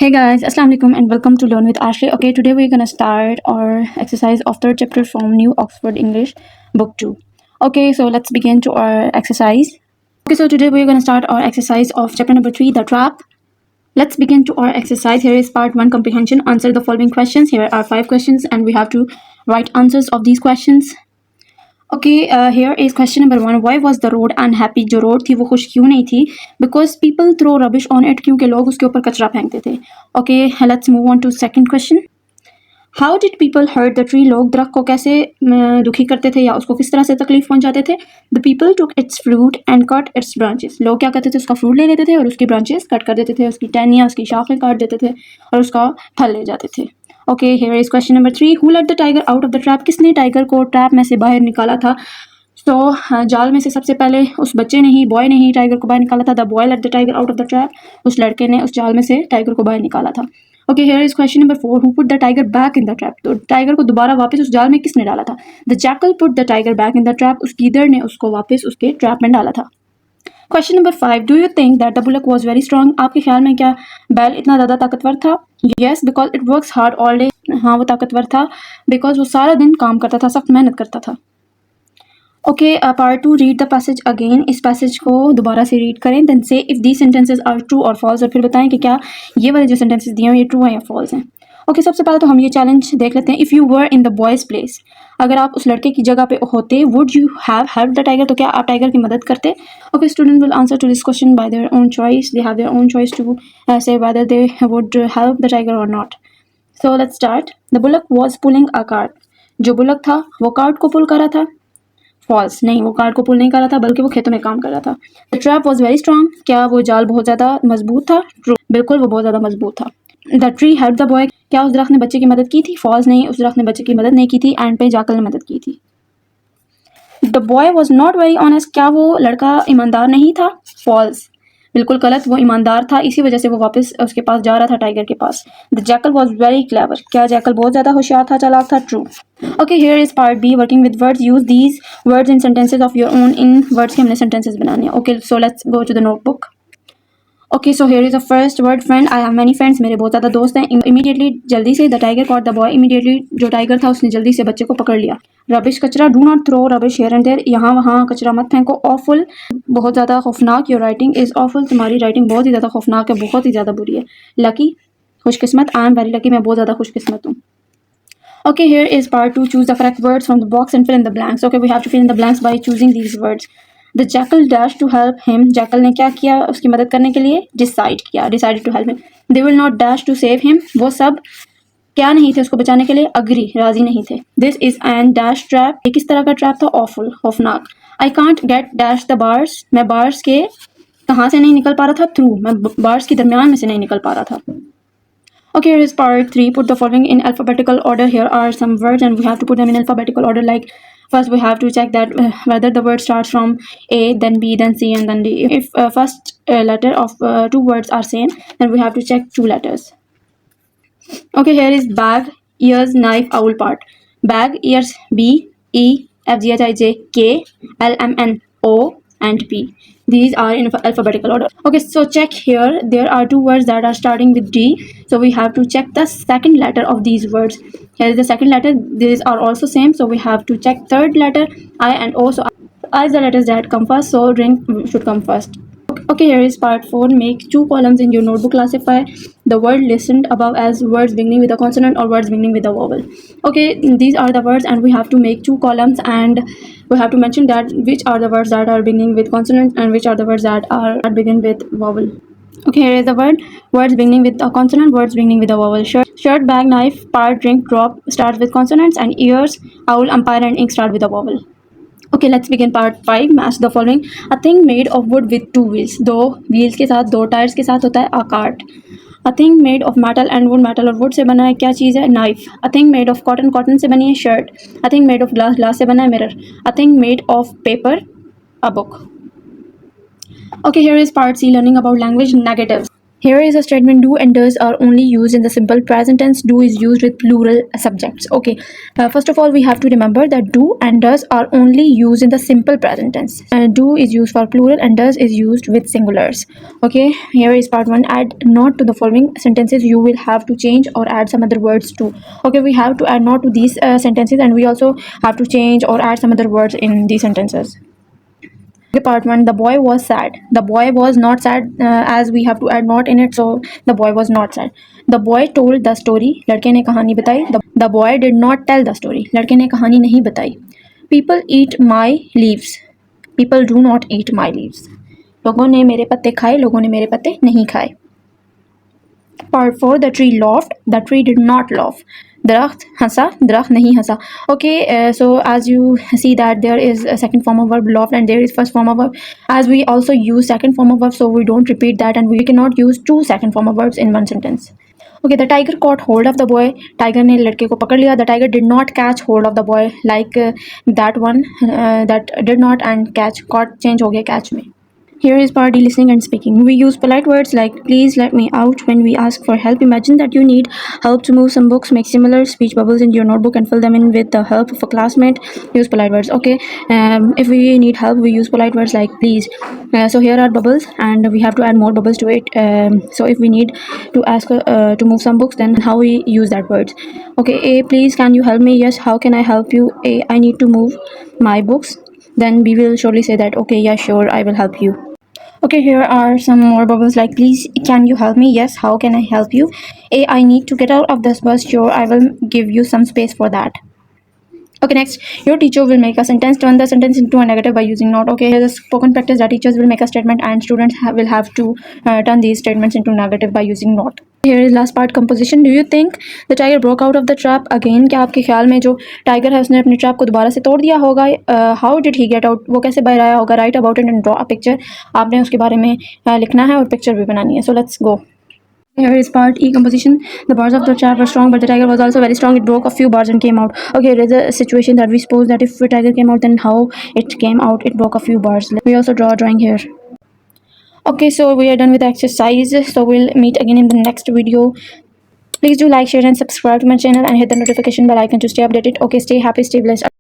Hey guys, Assalamu alaikum and welcome to Learn with Ashley. Okay, today we're gonna start our exercise of third chapter from New Oxford English, Book 2. Okay, so let's begin to our exercise. Okay, so today we're gonna start our exercise of chapter number 3, The Trap. Let's begin to our exercise. Here is part 1, comprehension. Answer the following questions. Here are 5 questions and we have to write answers of these questions. Okay, here is question number 1. Why was the road unhappy? जो road थी वो खुश क्यों नहीं थी? Because people throw rubbish on it. क्योंकि लोग उसके ऊपर कचरा फेंकते थे. Okay, let's move on to second question. How did people hurt the tree? लोग दरख्त को कैसे दुखी करते थे या उसको किस तरह से तकलीफ पहुंचाते थे? The people took its fruit and cut its branches. लोग क्या करते थे? उसका फ्रूट ले लेते थे और उसकी ब्रांचेस कट कर देते थे, उसकी टहनियाँ, उसकी शाखें काट देते थे और उसका फल ले जाते थे. Okay, here is question number 3. Who let the tiger out of the trap? किसने टाइगर को ट्रैप में से बाहर निकाला था? जाल में से सबसे पहले उस बच्चे ने ही, बॉय ने ही टाइगर को बाहर निकाला था. The boy let the tiger out of the trap. उस लड़के ने उस जाल में से टाइगर को बाहर निकाला था. Okay, here is question number 4. Who put the tiger back in the trap? तो टाइगर को दोबारा वापस उस जाल में किसने डाला था? The jackal put the tiger back in the trap. उस गीदड़ ने उसको वापस उसके ट्रैप में डाला था. Question number 5. Do you think that the bullock was very strong? आपके ख्याल में क्या बैल इतना ज़्यादा ताकतवर था? Yes, because it works hard all day. हाँ, वो ताकतवर था बिकॉज वो सारा दिन काम करता था, सख्त मेहनत करता था. Okay, part 2. Read the passage again. इस पैसेज को दोबारा से रीड करें. Then say if these sentences are true और फॉल्स. और फिर बताएं कि क्या ये वाले जो सेंटेंसेज दिए हैं ये ट्रू हैं या फॉल्स हैं. ओके, सबसे पहले तो हम ये चैलेंज देख लेते हैं. If you were in the boys place, अगर आप उस लड़के की जगह पे होते, would you have help the tiger? तो क्या आप टाइगर की मदद करते? Okay, student will answer to this question by their own choice. They have their own choice to say whether they would help the tiger or not. So let's start. The bullock was pulling a cart. जो bullock था वो cart को पुल कर रहा था. False. नहीं, वो cart को पुल नहीं कर रहा था बल्कि वो खेतों में काम कर रहा था. The trap was very strong. क्या वो जाल बहुत ज़्यादा मजबूत था? ट्रू. बिल्कुल, वो बहुत ज़्यादा मजबूत था. The tree help the boy. क्या उस दरख्त ने बच्चे की मदद की थी? फॉल्स. नहीं, उस दरख्त ने बच्चे की मदद नहीं की थी. एंड पे जाकल ने मदद की थी. The boy was not very honest. क्या वो लड़का ईमानदार नहीं था? फॉल्स. बिल्कुल गलत, वो ईमानदार था, इसी वजह से वो वापस उसके पास जा रहा था, टाइगर के पास. The jackal was very clever. क्या जैकल बहुत ज़्यादा होशियार था, चालाक था? True. Okay, here is part B, working with words. Use these words in sentences of your own. इन वर्ड्स के हमने सेंटेंसेज बनाने हैं. Okay, so let's go to the notebook. Okay, so here is a first word, friend. I have many friends. मेरे बहुत ज़्यादा दोस्त हैं. इमीडिएटली, जल्दी से. The tiger caught the boy. Immediately जो टाइगर था उसने जल्दी से बच्चे को पकड़ लिया. रबिश, कचरा. Do not throw rubbish here and there. यहाँ वहाँ कचरा मत फेंको. ऑफुल, बहुत ज़्यादा खौफनाक. Your writing is awful. तुम्हारी राइटिंग बहुत ही ज़्यादा खौफनाक है, बहुत ही ज़्यादा बुरी है. लकी, खुशकिस्मत. I am very lucky. मैं बहुत ज़्यादा खुशकिस्मत हूँ. Okay, here is part 2. Choose the correct words from the box and fill in the blanks. Okay, we have to fill in the blanks by choosing these words. The jackal dashed to help him. jackal ने क्या किया उसकी मदद करने के लिए? Decide किया. Decided to help him. They will not dash to save him. वो सब क्या नहीं थे उसको बचाने के लिए? Agree, राजी नहीं थे. This is an dash trap. ये किस तरह का ट्रैप था? Awful, खौफनाक. I can't get dash the bars. मैं bars के कहाँ से नहीं निकल पा रहा था? Through. मैं bars के दरमियान में से नहीं निकल पा रहा था. Okay, here is part 3. Put the following in alphabetical order. Here are some words and we have to put them in alphabetical order. Like, first we have to check that whether the word starts from A, then B, then C, and then D. If first letter of two words are same, then we have to check two letters. Okay, here is bag, ears, knife, owl part. Bag, ears, B, E, F, G, H, I, J, K, L, M, N, O, and P. These are in alphabetical order. Okay, so check here. There are two words that are starting with D. So we have to check the second letter of these words. Here is the second letter. These are also same. So we have to check third letter, I and O. So I is the letters that come first. So ring should come first. Okay, here is part 4. Make two columns in your notebook. Classify the word listened above as words beginning with a consonant or words beginning with a vowel. Okay, these are the words and we have to make two columns and we have to mention that which are the words that are beginning with consonant and which are the words that are begin with vowel. Okay, here is the word. Words beginning with a consonant, words beginning with a vowel. Shirt, bag, knife, part, drink, drop starts with consonants and ears, owl, umpire and ink start with a vowel. Okay, let's begin part 5. Match the following. A thing made of wood with two wheels. दो wheels के साथ, दो tires के साथ होता है a cart. A thing made of metal and wood. metal और wood से बना है क्या चीज़ है? knife. A thing made of cotton. cotton से बनी है shirt. A thing made of glass. glass से बना है mirror. A thing made of paper. a book. Okay, here is part C, learning about language negatives. Here is a statement: do and does are only used in the simple present tense. Do is used with plural subjects. Okay, first of all, we have to remember that do and does are only used in the simple present tense. Do is used for plural and does is used with singulars. Okay, here is part one: add not to the following sentences. You will have to change or add some other words too. Okay, we have to add not to these sentences, and we also have to change or add some other words in these sentences. Part 1: the boy was sad. The boy was not sad, as we have to add not in it, so the boy was not sad. The boy told the story. लड़के ने कहानी बताई. The boy did not tell the story. लड़के ने कहानी नहीं बताई. People eat my leaves. People do not eat my leaves. लोगों ने मेरे पत्ते खाए. लोगों ने मेरे पत्ते नहीं खाए. Part 4: the tree laughed. The tree did not laugh. दरख्त हंसा. दरख्त नहीं हंसा. Okay, so as you see that there is a second form of verb laughed and there is first form of verb. As we also use second form of verb, so we don't repeat that, and we cannot use two second form of verbs in one sentence. Okay, the tiger caught hold of the boy. Tiger ने लड़के को पकड़ लिया. The tiger did not catch hold of the boy, like that one, that did not and catch. Caught change हो गया catch में. Here is party listening and speaking. We use polite words like please let me out when we ask for help. Imagine that you need help to move some books. Make similar speech bubbles in your notebook and fill them in with the help of a classmate. Use polite words. Okay. If we need help, we use polite words like please. So here are bubbles, and we have to add more bubbles to it. So if we need to ask to move some books, then how we use that word? Okay. A, please can you help me? Yes. How can I help you? A, I need to move my books. Then we will surely say that okay, yeah, sure, I will help you. Okay, here are some more bubbles like please can you help me? Yes, how can I help you? A, I need to get out of this bus. Sure, I will give you some space for that. Okay, next, your teacher will make a sentence. Turn the sentence into a negative by using not. Okay, here's a spoken practice that teachers will make a statement and students will have to turn these statements into negative by using not. Here is last part, composition. Do you think the tiger broke out of the trap again? क्या आपके ख्याल में जो tiger है उसने अपने trap को दोबारा से तोड़ दिया होगा? How did he get out? वो कैसे बाहर आया होगा? Right about it and draw a picture. आपने उसके बारे में लिखना है और पिक्चर भी बनानी है. सो let's go. Here is part E, composition. The bars of the trap were strong, but the tiger was also very strong. It broke a few bars and came out. Okay, here is a situation that we suppose that if a tiger came out, then how it came out? It broke a few bars. We also draw a drawing here. Okay, so we are done with the exercise. So we'll meet again in the next video. Please do like, share, and subscribe to my channel and hit the notification bell icon to stay updated. Okay, stay happy, stay blessed.